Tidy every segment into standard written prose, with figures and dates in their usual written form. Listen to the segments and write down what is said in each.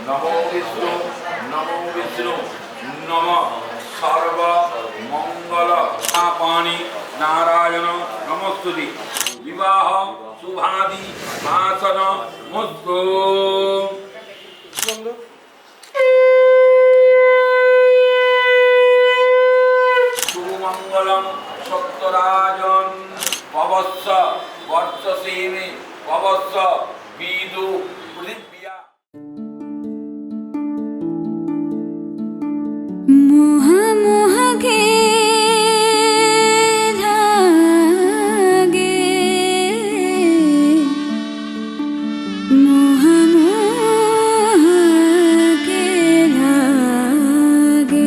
नमो विष्णु नम सर्व मंगल पाणी नारायण नमस्तुति विवाह शुभादि भाषण मुस्तु सुमंगलम सत्यराजन पवस्स वर्चसेमि पवस्स विदु पृथिव्या मोह मोह के धागे मोह मोह के धागे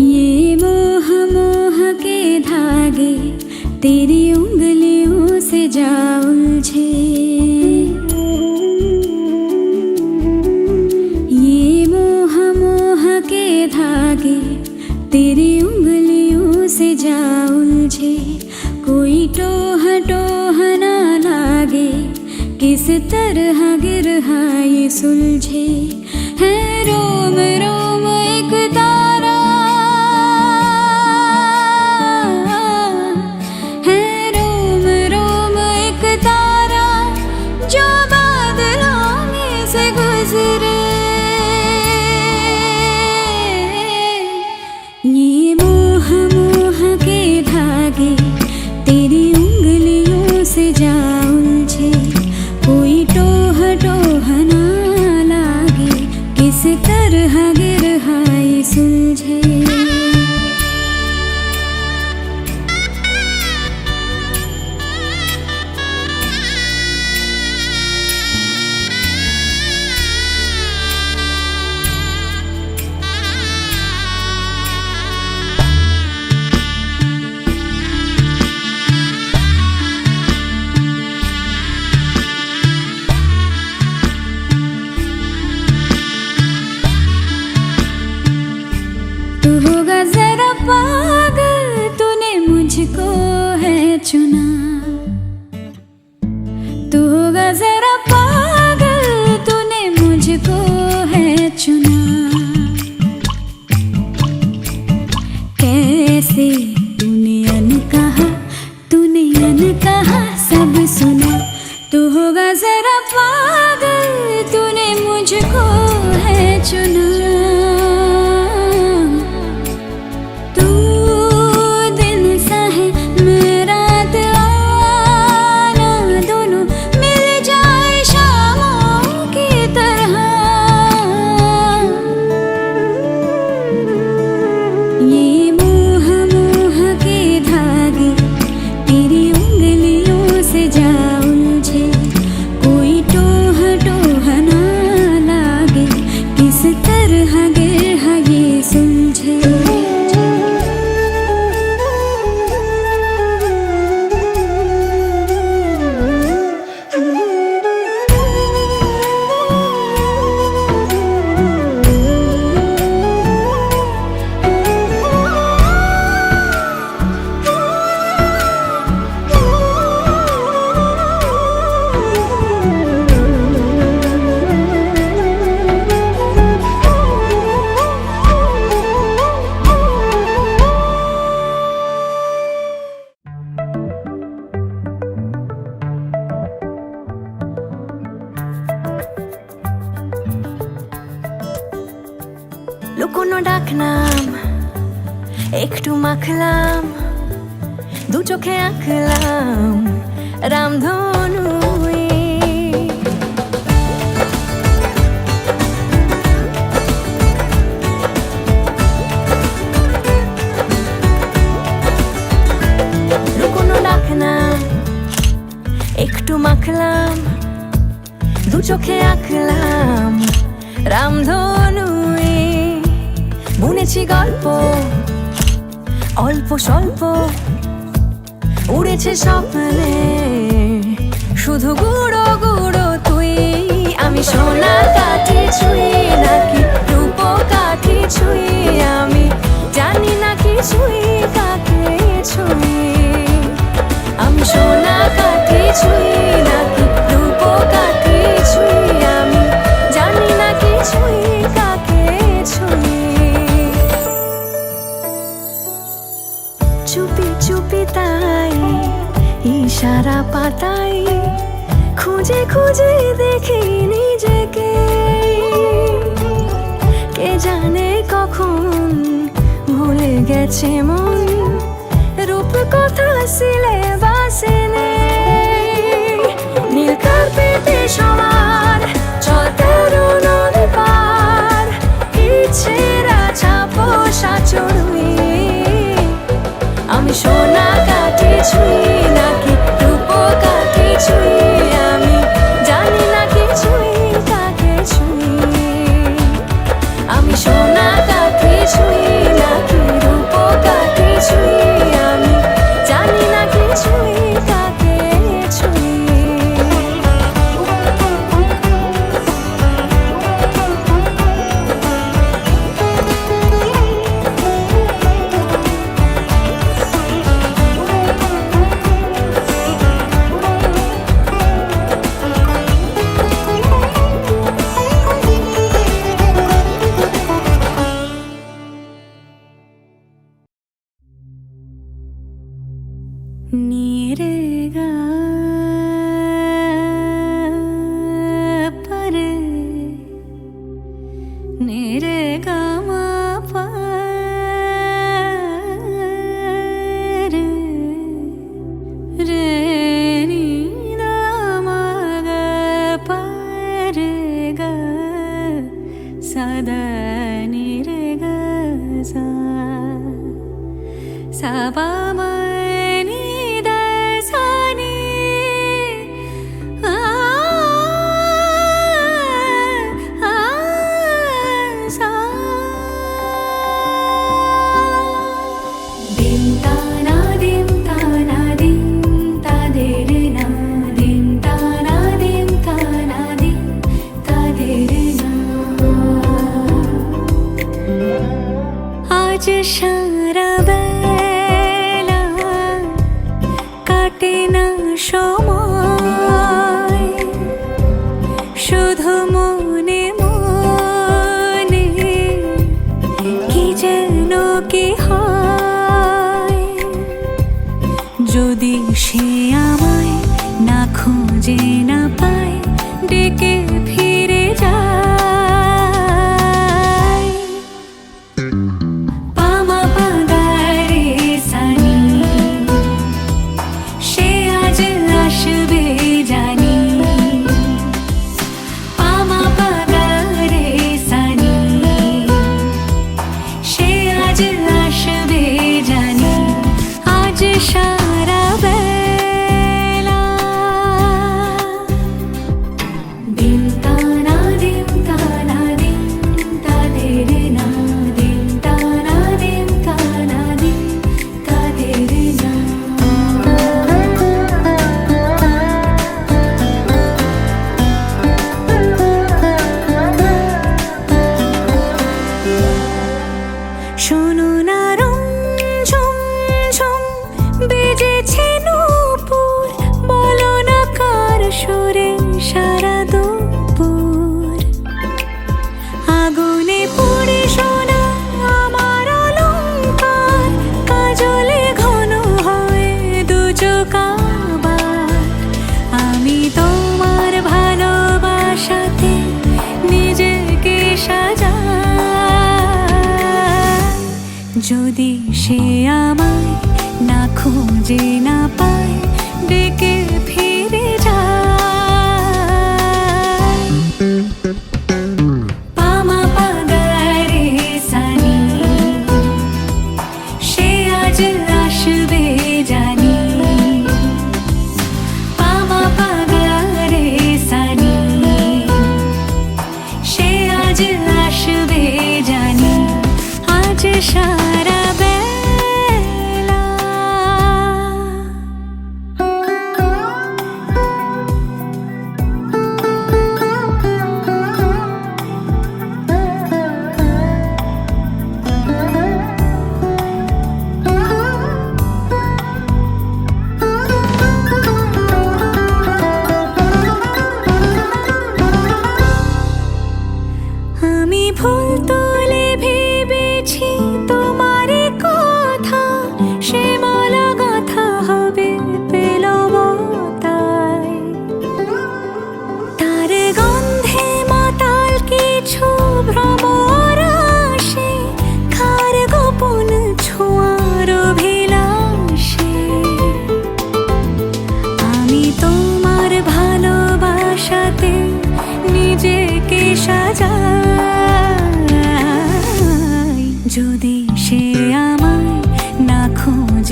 ये मोह मोह के धागे तेरी उंगलियों से जा उलझे। ये मोह मोह के धागे तेरी उंगलियों से जा उलझे। कोई टोह टोह ना लागे किस तरह गिरहा ये सुलझे। है रोम रोम एक तारा है रोम रोम एक तारा जो बादलों में से गुजरे। ये मोह मोह के धागे तेरी उंगलियों से जा उलझे। कोई टोह टोह ना लागे किस तरह गिरहा ये सुलझे। तू होगा जरा पागल तूने मुझको है चुना। तू होगा जरा पागल तूने मुझको है चुना। कैसे तूने अनकहा सब सुना। तू होगा जरा पागल तूने मुझको है चुना। লুকোনো ডাকনাম একটু মাখলাম দু চোখে আঁকলাম রামধনু। লুকোনো ডাকনাম একটু মাখলাম দু চোখে আঁকলাম রামধনু। বুনেছি গল্প অল্প স্বল্প উড়েছে স্বপ্নে, শুধু গুঁড়ো গুঁড়ো তুই। আমি সোনা কাঠি ছুঁই নাকি রূপ কাঠি ছুঁই, আমি জানি না কিছুই কাকে ছুঁই। আমি সোনা কাঠি ছুঁই নাকি রূপ কাঠি ছুঁই, আমি জানি না কিছুই কাকে ছুঁই। চুপি চুপি তাই ইশারা পাতাই, খুঁজে খুঁজে দেখি নিজেকে। কে জানে কখন ভুলে গেছে মন, রূপ কথা সিলেবাসে নেই। নীল কার্পেটে সবার চল 13 নদী পার, ইচ্ছেরা ছাপোষা চড়ুই। আমি সোনা কাঠি ছুঁই নাকি রূপ কাঠি ছুঁই, আমি জানি না কিছুই কাকে ছুঁই। আমি সোনা কাঠি ছুঁই নাকি রূপ কাঠি ছুঁই, আমি জানি না কিছুই কাকে ছুঁই। नीरेगा पर नीरेगा मा पर रे नी दा मा गा पर गा सदा नीरेगा सा सा पा मा সারা বেলা কাটে না সময়, শুধু মনে মনে কি যেন কি হয়। যদি সে আমায় না খুঁজে না পায়, ডেকে ফিরে যায়। সারা বেলা যদি সে আমায় না খুঁজে না পায় ডেকে ফিরে যায় পামা পাগারে সানি সে আজ আসবে জানি পামা পাগারে সানি সে আজ আসবে জানি আজ সারা বেলা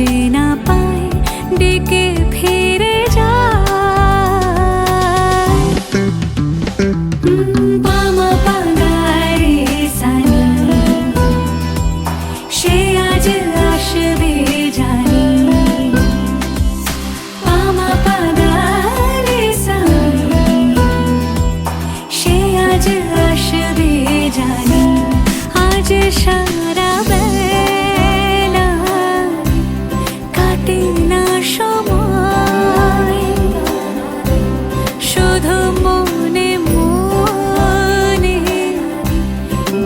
খুঁজে না পায় ডেকে ফিরে যায় পামা পাগারে সানি সে আজ আসবে জানি পামা পাগারে সানি সে আজ আসবে জানি আজ সারা বেলা কাটে না সময় শুধু মনে মনে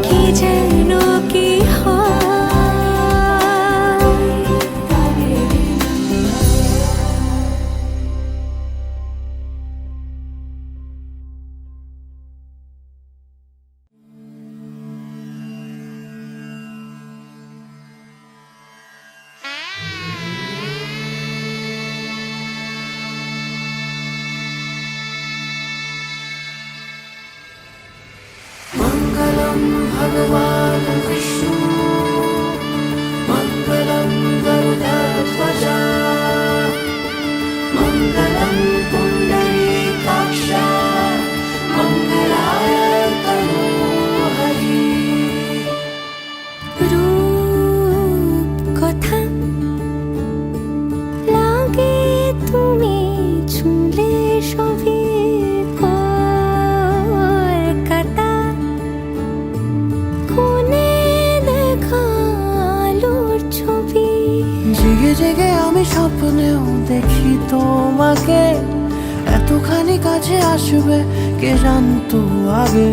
কি যেন কি হয় मङ्गलं भगवान् विष्णु मङ्गलं गरुडध्वज मङ्गलं पुण्डरीकाक्ष मङ्गलाय तनोहरि রূপ কথা লাগে তুমি ছুঁলে সবই কলকাতা কোনে দেখালোর ছবি জেগে জেগে আমি স্বপ্নেও দেখি তোমাকে এতখানি কাছে আসবে কে জানতো আগে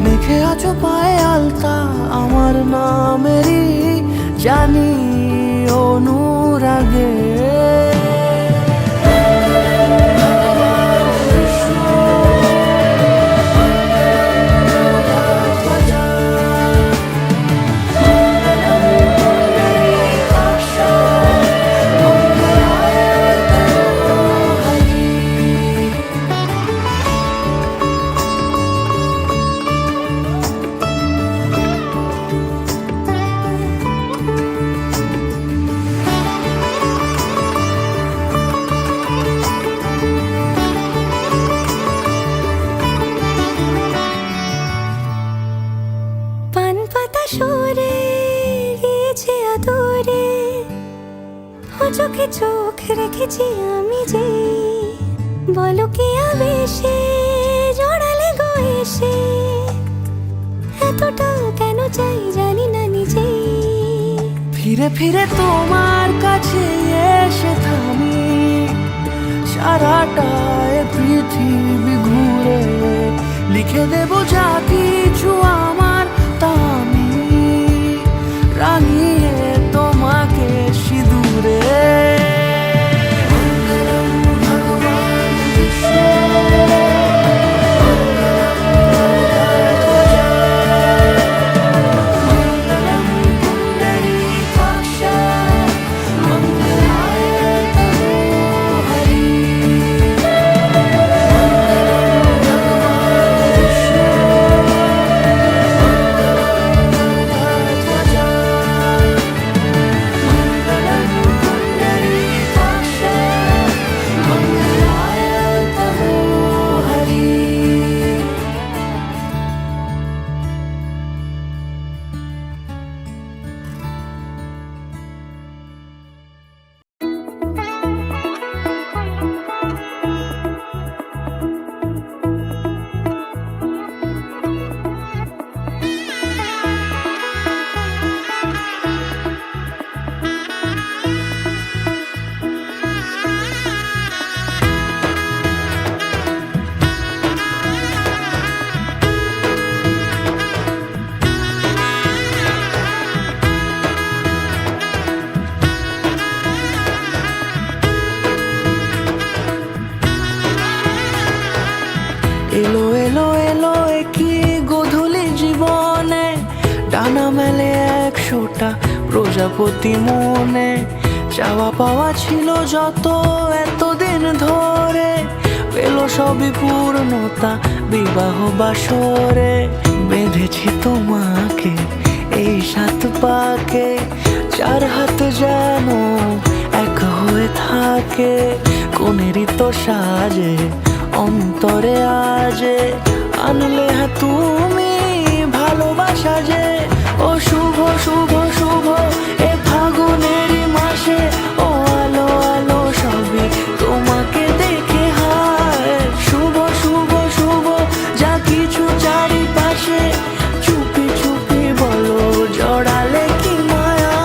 মেখে আছো পায়ে আলতা আমার নামেরই জানি অনুরাগে পান পাতা সরে গিয়েছে আদরে ও চোখে চোখ রেখেছি আমি যে বলো কি আবেশে জড়ালে গো এসে এতটা কেন চাই জানি না নিজে ফিরে ফিরে তোমার কাছে এসে থামি সারাটা এ পৃথিবী ঘুরে লিখে দেব যা কিছু আমার তা আমি রাঙিয়ে তোমাকে সিঁদুরে মঙ্গলম ভগবান বিষ্ণু মঙ্গলম পুণ্ডরীকাক্ষ মঙ্গলায় তনোহরি এলো এলো এলো কি গোধূলি জীবনে ডানা মেলে 100টা প্রজাপতি মনে চাওয়া পাওয়া ছিল যত এতদিন ধরে পেল সবই পূর্ণতা বিবাহ বাসরে বেঁধেছি তোমাকে এই 7 পাকে 4 হাত যেন থাকে কোনেরই তো সাজে অন্তরে আজে আনলে হ্যাঁ তুমি ভালোবাসা যে ও শুভ শুভ শুভ এ ফাগুনেরই মাসে ও আলো আলো সবই তোমাকে দেখে হায় শুভ শুভ শুভ যা কিছু চারিপাশে চুপি চুপি বলো জড়ালে কি মায়া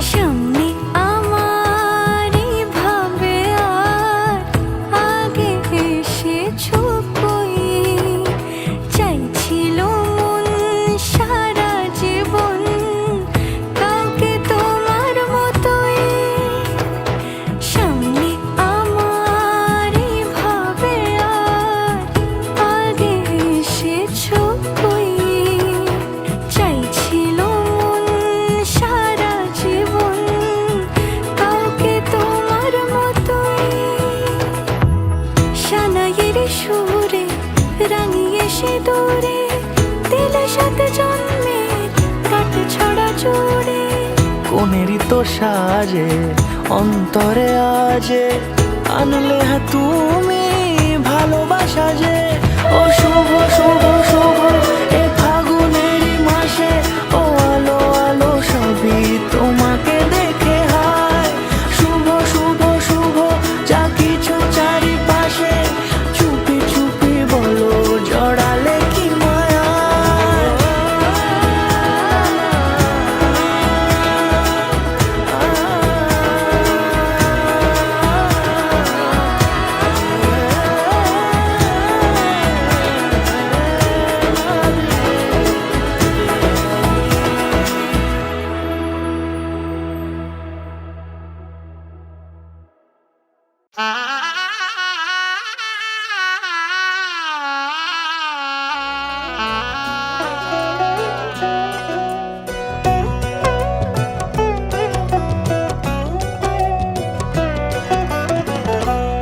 সামনে আমারই ভাবে আর আগে এসেছো কই চাইছিল মন সারা জীবন কাউকে তোমার মতোই সামনে আমারই ভাবে আর আগে এসেছো কই চাইছিল মন সারা জীবন কাউকে তোমার মতোই সানাইয়ের সুরে রাঙিয়ে সে দূরে দিলে সাথে জন্মে কাট ছড়া জোড়ে কোনেরই তো সাজে অন্তরে আজে আনলে হ্যাঁ তুমি ভালোবাসা যে ও শুভ শুভ শুভ এ ফাগুনেরই মাসে ও আলো আলো সবই তোমাকে দেখে হায় শুভ শুভ শুভ যা কিছু চারিপাশে চুপি চুপি বলো জড়ালে কি মায়া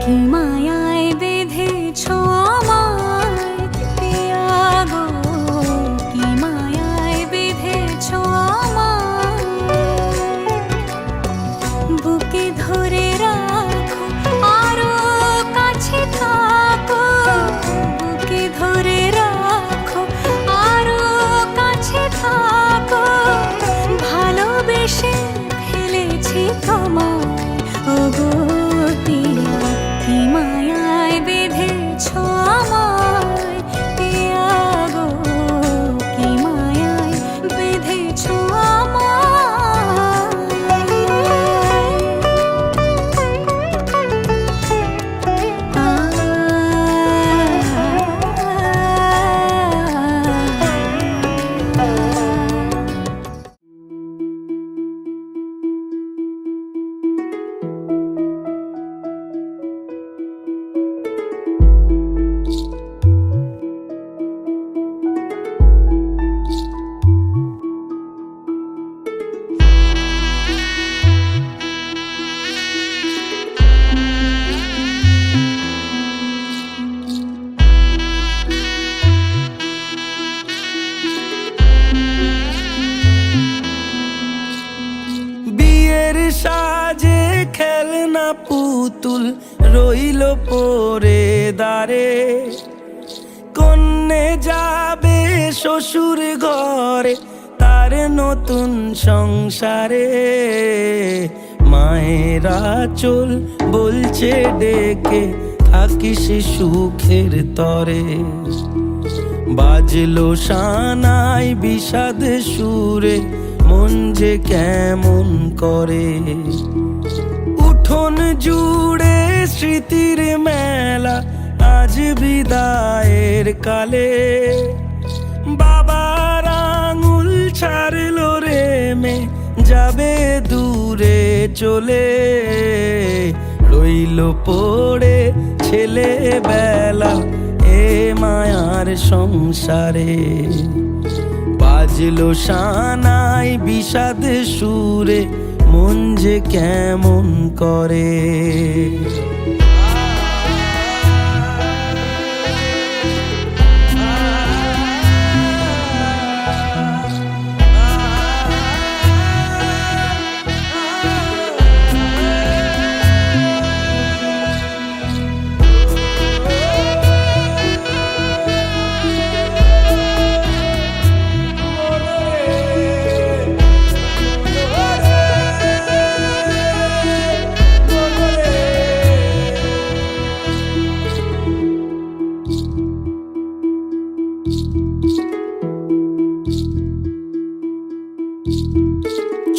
কি মায়ায় বেঁধেছো আমায় পিয়া গো কি মায়ায় বেঁধেছো আমায় বুকে ধরে রাখো আরো কাছে থাকো বুকে ধরে রাখো আরো কাছে থাকো ভালোবেসে ফেলেছি তোমায় ওগো পিয়া কি মায়ায় বেঁধেছো আমায় পিয়া গো কি মায়ায় বেঁধেছো বিয়ের সাজে খেলনা পুতুল রইল পরে দাঁড়ে কন্যে যাবে শ্বশুর ঘরে তার নতুন সংসারে মায়েরা চল বলছে ডেকে থাকিস সুখের তরে বাজলো সানাই বিষাদ সুরে মন যে কেমন করে উঠোন জুড়ে স্মৃতির মেলা আজ বিদায়ের কালে বাবার আঙুল ছাড় যাবে দূরে চলে, রইল পড়ে ছেলেবেলা এ মায়ার সংসারে। বাজলো সানাই বিষাদ সুরে, মন যে কেমন করে।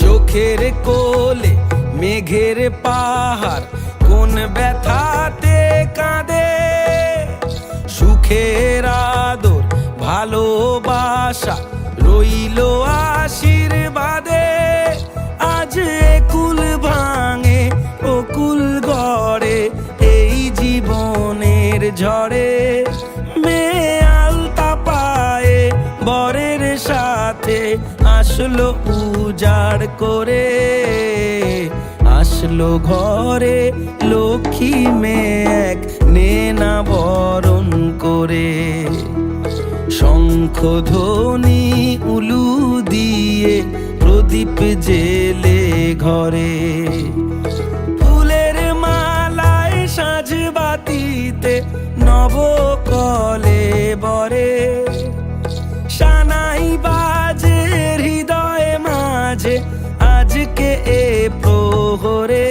চোখের কোলে মেঘের পাহাড়, কোন ব্যথাতে কাঁদে। সুখের আদর ভালোবাসা রইল আশীর্বাদে। আজ একুল ভাঙে অকুল গড়ে, এই জীবনের ঝড়ে। মেয়ে আলতা পায়ে বরের সাথে আসলো উজাড় করে, আসলো ঘরে লক্ষ্মী মেয়ে এক নেনা বরণ করে। শঙ্খ ধ্বনি উলু দিয়ে প্রদীপ জেলে ঘরে, ফুলের মালায় সাজ বাতিতে নবকলে বরে। সানাই বাজে হৃদয় মাঝে আজকে এ প্রহরে,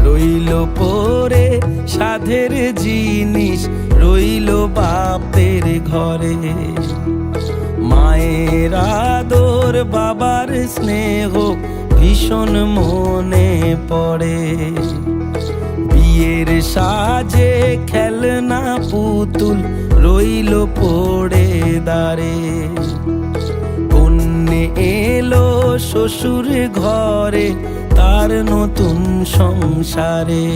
রইল পরে সাধের জিনিস রইল বাপের ঘরে। মায়ের আদর বাবার স্নেহ ভীষণ মনে পড়ে। বিয়ের সাজে খেলনা পুতুল রইল পড়ে দাঁড়ে। কন্যে এলো শ্বশুর ঘরে তার নতুন সংসারে।